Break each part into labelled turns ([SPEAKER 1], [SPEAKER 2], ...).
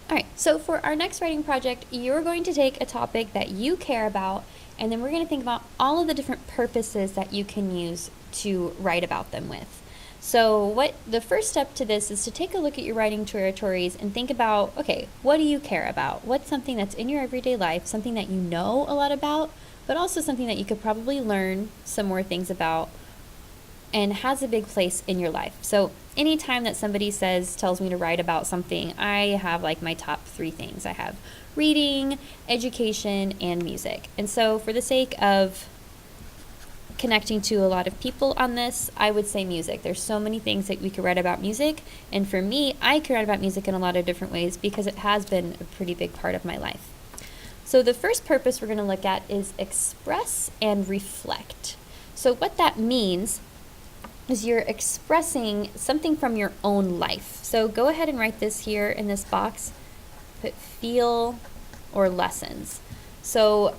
[SPEAKER 1] All right, so for our next writing project, you're going to take a topic that you care about, and then we're going to think about all of the different purposes that you can use to write about them with. So the first step to this is to take a look at your writing territories and think about, okay, what do you care about? What's something that's in your everyday life, something that you know a lot about, but also something that you could probably learn some more things about and has a big place in your life. So anytime that somebody tells me to write about something, I have like my top 3 things. I have reading, education, and music. And so for the sake of connecting to a lot of people on this, I would say music. There's so many things that we could write about music. And for me, I can write about music in a lot of different ways because it has been a pretty big part of my life. So the first purpose we're going to look at is express and reflect. So what that means is you're expressing something from your own life. So go ahead and write this here in this box. Put feel or lessons. So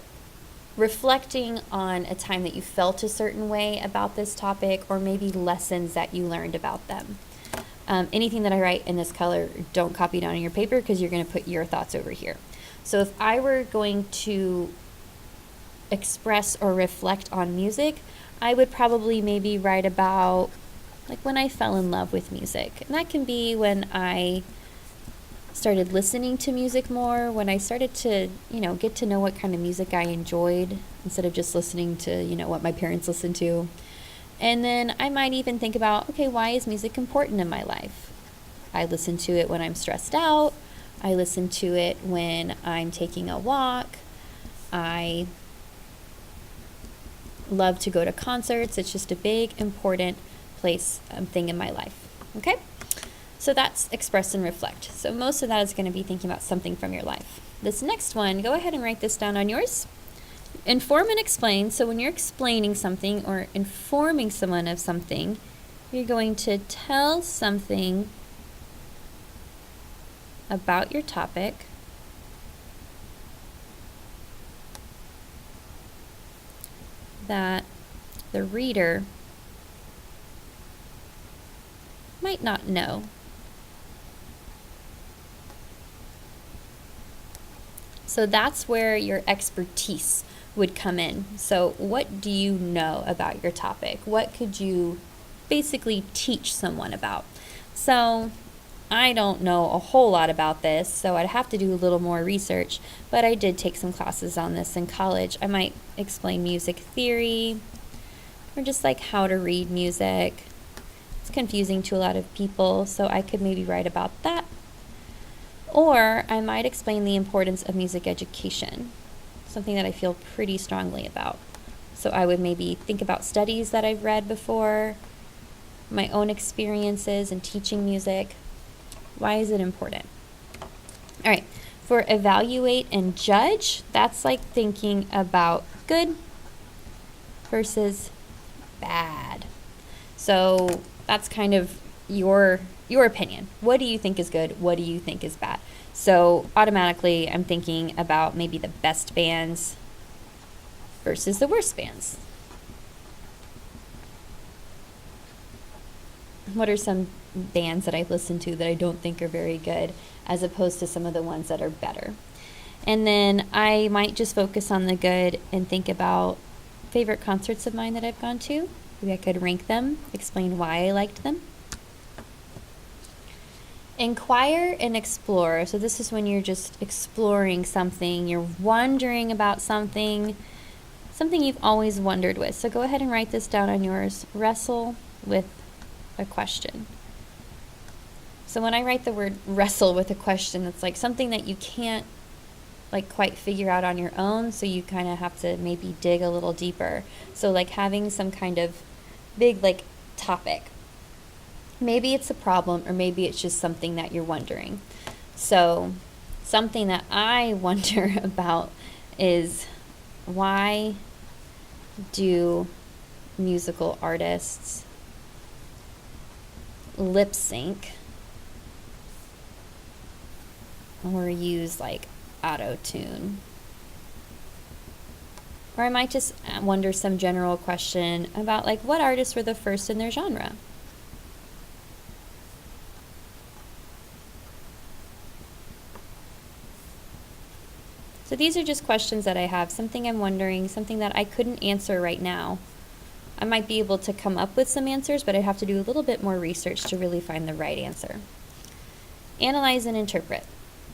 [SPEAKER 1] reflecting on a time that you felt a certain way about this topic, or maybe lessons that you learned about them. Anything that I write in this color, don't copy down on your paper because you're going to put your thoughts over here. So if I were going to express or reflect on music, I would probably maybe write about like when I fell in love with music. And that can be when I started listening to music more, when I started to, get to know what kind of music I enjoyed instead of just listening to, what my parents listened to. And then I might even think about, okay, why is music important in my life? I listen to it when I'm stressed out. I listen to it when I'm taking a walk. I love to go to concerts. It's just a big, important thing in my life. Okay? So that's express and reflect. So most of that is going to be thinking about something from your life. This next one, go ahead and write this down on yours. Inform and explain. So when you're explaining something or informing someone of something, you're going to tell something about your topic that the reader might not know. So that's where your expertise would come in. So what do you know about your topic? What could you basically teach someone about? So I don't know a whole lot about this, so I'd have to do a little more research, but I did take some classes on this in college. I might explain music theory or just like how to read music. It's confusing to a lot of people, so I could maybe write about that. Or I might explain the importance of music education, something that I feel pretty strongly about. So I would maybe think about studies that I've read before, my own experiences in teaching music. Why is it important? All right, for evaluate and judge, that's like thinking about good versus bad. So that's kind of your opinion. What do you think is good? What do you think is bad? So automatically I'm thinking about maybe the best bands versus the worst bands. What are some bands that I've listened to that I don't think are very good as opposed to some of the ones that are better? And then I might just focus on the good and think about favorite concerts of mine that I've gone to. Maybe I could rank them, explain why I liked them. Inquire and explore. So this is when you're just exploring something, you're wondering about something you've always wondered with. So go ahead and write this down on yours. Wrestle with a question. So when I write the word wrestle with a question, it's like something that you can't like quite figure out on your own, so you kind of have to maybe dig a little deeper. So like having some kind of big like topic. Maybe it's a problem, or maybe it's just something that you're wondering. So something that I wonder about is, why do musical artists lip sync or use like auto-tune? Or I might just wonder some general question about like what artists were the first in their genre. So these are just questions that I have, something I'm wondering, something that I couldn't answer right now. I might be able to come up with some answers, but I'd have to do a little bit more research to really find the right answer. Analyze and interpret.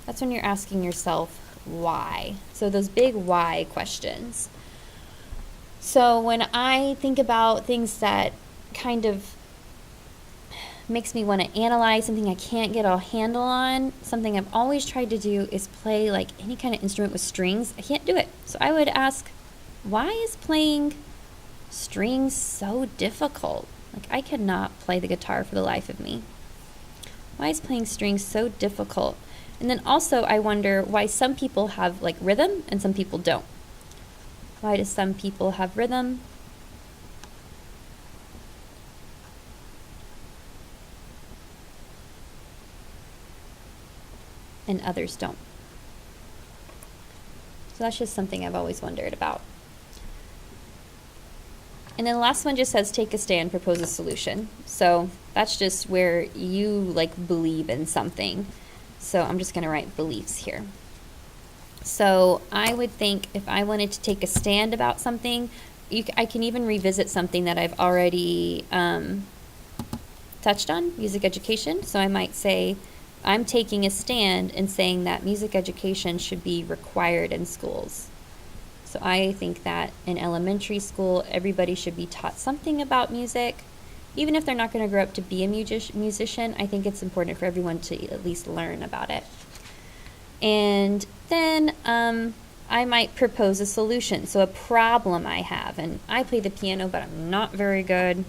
[SPEAKER 1] That's when you're asking yourself why. So those big why questions. So when I think about things that kind of makes me want to analyze, something I can't get a handle on, something I've always tried to do is play like any kind of instrument with strings. I can't do it. So I would ask, why is playing strings so difficult? Like, I cannot play the guitar for the life of me. Why is playing strings so difficult? And then also I wonder why some people have like rhythm and some people don't. Why do some people have rhythm and others don't? So that's just something I've always wondered about. And then the last one just says take a stand, propose a solution. So that's just where you like believe in something. So I'm just going to write beliefs here. So I would think if I wanted to take a stand about something, I can even revisit something that I've already touched on, music education. So I might say, I'm taking a stand and saying that music education should be required in schools. So I think that in elementary school, everybody should be taught something about music. Even if they're not going to grow up to be a musician, I think it's important for everyone to at least learn about it. And then I might propose a solution. So a problem I have, and I play the piano, but I'm not very good.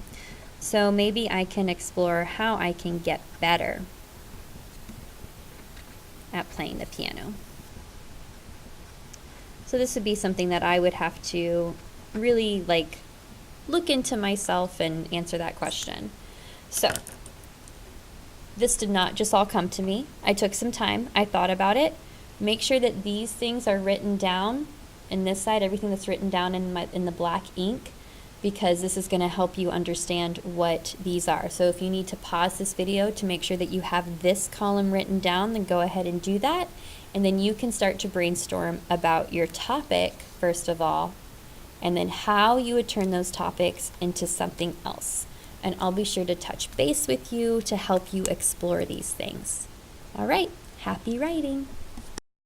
[SPEAKER 1] So maybe I can explore how I can get better at playing the piano. So this would be something that I would have to really like look into myself and answer that question. So this did not just all come to me. I took some time. I thought about it. Make sure that these things are written down. In this side, everything that's written down in the black ink, because this is going to help you understand what these are. So if you need to pause this video to make sure that you have this column written down, then go ahead and do that. And then you can start to brainstorm about your topic, first of all, and then how you would turn those topics into something else. And I'll be sure to touch base with you to help you explore these things. All right, happy writing.